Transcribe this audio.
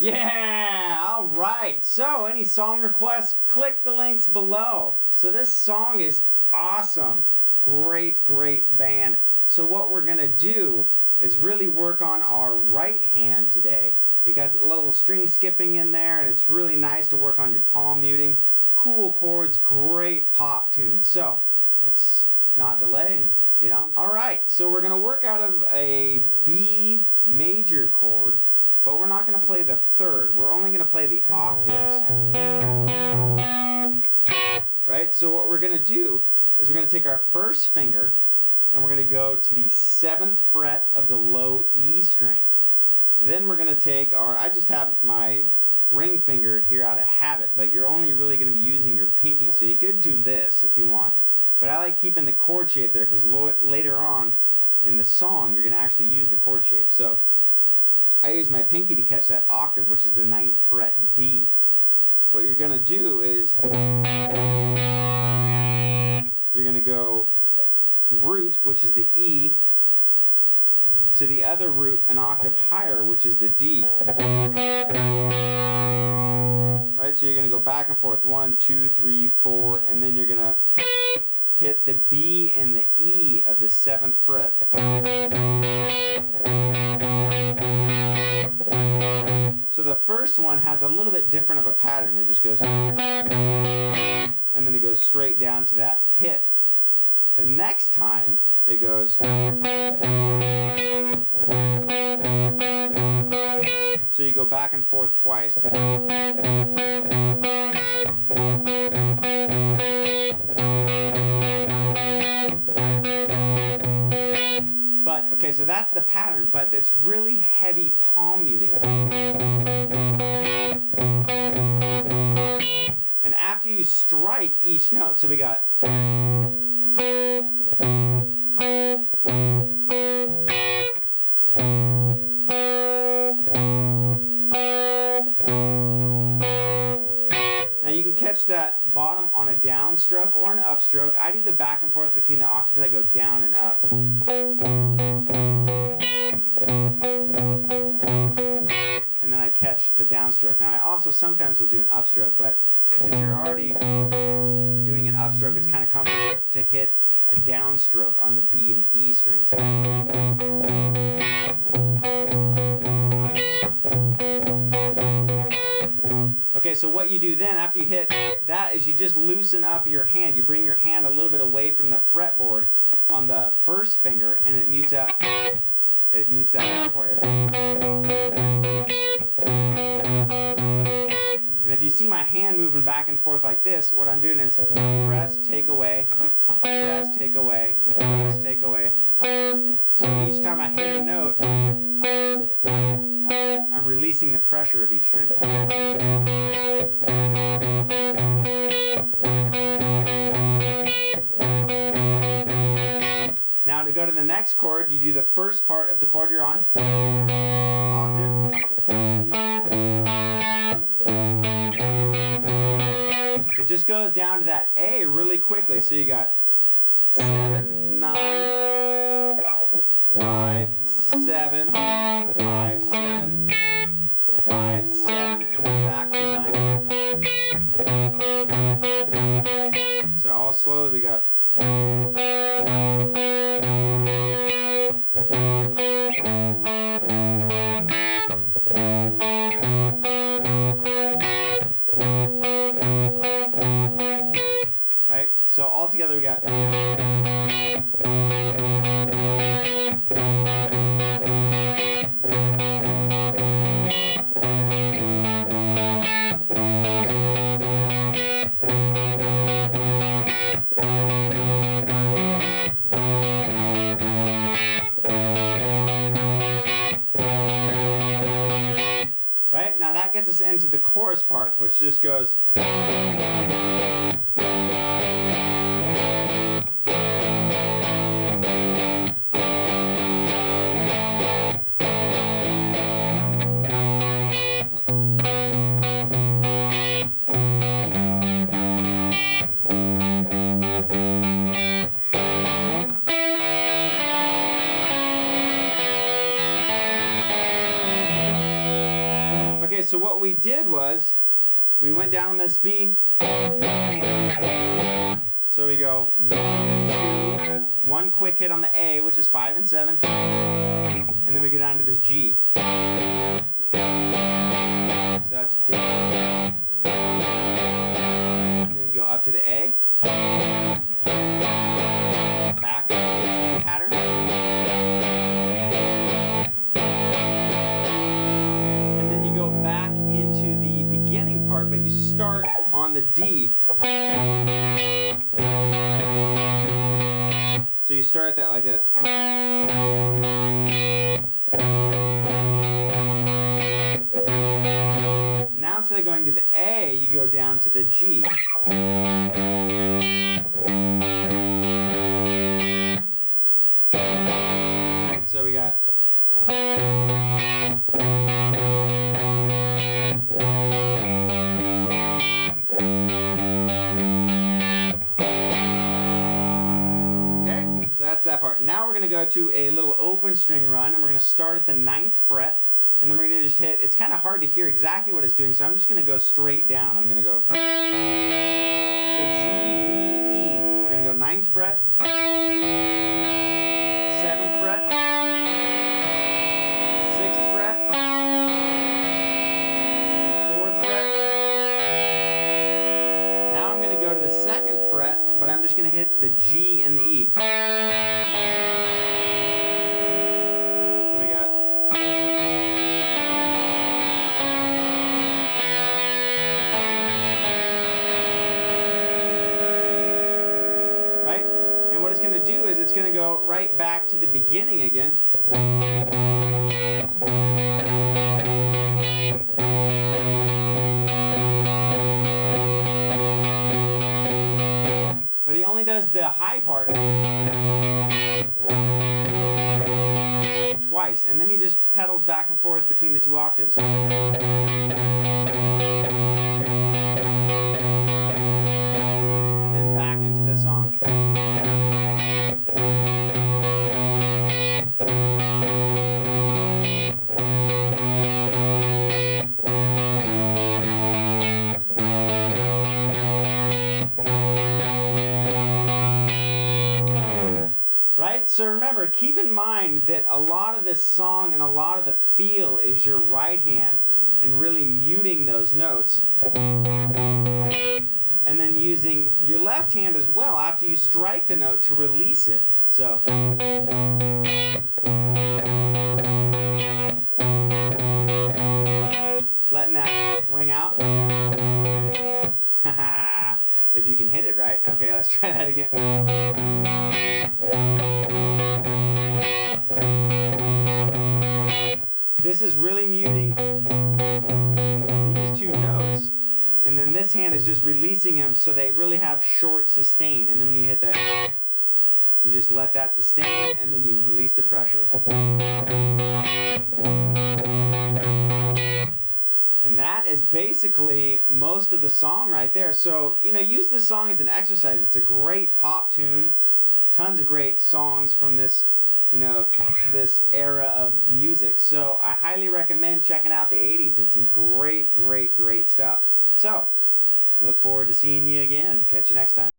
Yeah, all right. So, any song requests, click the links below. So, this song is awesome. Great, great band. So, what we're going to do is really work on our right hand today. It got a little string skipping in there, and it's really nice to work on your palm muting. Cool chords, great pop tunes. So, let's not delay and get on. All right, so we're going to work out of a B major chord. But we're not going to play the third. We're only going to play the octaves. Right? So what we're going to do is we're going to take our first finger and we're going to go to the 7th fret of the low E string. Then we're going to take I just have my ring finger here out of habit, but you're only really going to be using your pinky. So you could do this if you want. But I like keeping the chord shape there because later on in the song you're going to actually use the chord shape. So I use my pinky to catch that octave, which is the 9th fret D. What you're going to do is you're going to go root, which is the E, to the other root an octave higher, which is the D. Right? So you're going to go back and forth, 1, 2, 3, 4, and then you're going to hit the B and the E of the 7th fret. So the first one has a little bit different of a pattern. It just goes, and then it goes straight down to that hit. The next time it goes, so you go back and forth twice. But, okay, so that's the pattern, but it's really heavy palm muting. And after you strike each note, so we got, now you can catch that bottom on a downstroke or an upstroke. I do the back and forth between the octaves. I go down and up. And then I catch the downstroke. Now I also sometimes will do an upstroke, but since you're already doing an upstroke, it's kind of comfortable to hit a downstroke on the B and E strings. Okay, so what you do then after you hit that is you just loosen up your hand. You bring your hand a little bit away from the fretboard on the first finger, and it mutes out. It mutes that out for you. And if you see my hand moving back and forth like this, what I'm doing is press, take away, press, take away, press, take away. So each time I hit a note, I'm releasing the pressure of each string. Now to go to the next chord, you do the first part of the chord you're on. Octave. It just goes down to that A really quickly. So you got 7, 9, 5, 7, 5, 7, 5, 7, and then back to 9. So all slowly we got. Right? So all together we got. Right? Now that gets us into the chorus part, which just goes. so what we did was we went down on this B. So we go 1, 2, one quick hit on the A, which is 5 and 7, and then we go down to this G. So that's down, and then you go up to the A, back to the same pattern, and then you go back into the beginning part, but you start on the D. So you start that like this. Now instead of going to the A, you go down to the G. Right, so we got so that's that part. Now we're going to go to a little open string run, and we're going to start at the 9th fret, and then we're going to just hit, it's kind of hard to hear exactly what it's doing, so I'm just going to go straight down. I'm going to go, so G, B, E. We're going to go 9th fret, 7th fret, 6th fret, 4th fret. Now I'm going to go to the 2nd fret, but I'm just going to hit the G and the E. So we got right? And what it's going to do is it's going to go right back to the beginning again. But he only does the high part twice, and then he just pedals back and forth between the 2 octaves. And then back into the song. Right? So remember, keep in mind that a lot of this song and a lot of the feel is your right hand and really muting those notes. And then using your left hand as well after you strike the note to release it. So letting that ring out. If you can hit it right. Okay, let's try that again. This is really muting these 2 notes, and then this hand is just releasing them so they really have short sustain. And then when you hit that, you just let that sustain, and then you release the pressure. And that is basically most of the song right there. So, use this song as an exercise. It's a great pop tune. Tons of great songs from this, this era of music. So I highly recommend checking out the 80s. It's some great, great, great stuff. So, look forward to seeing you again. Catch you next time.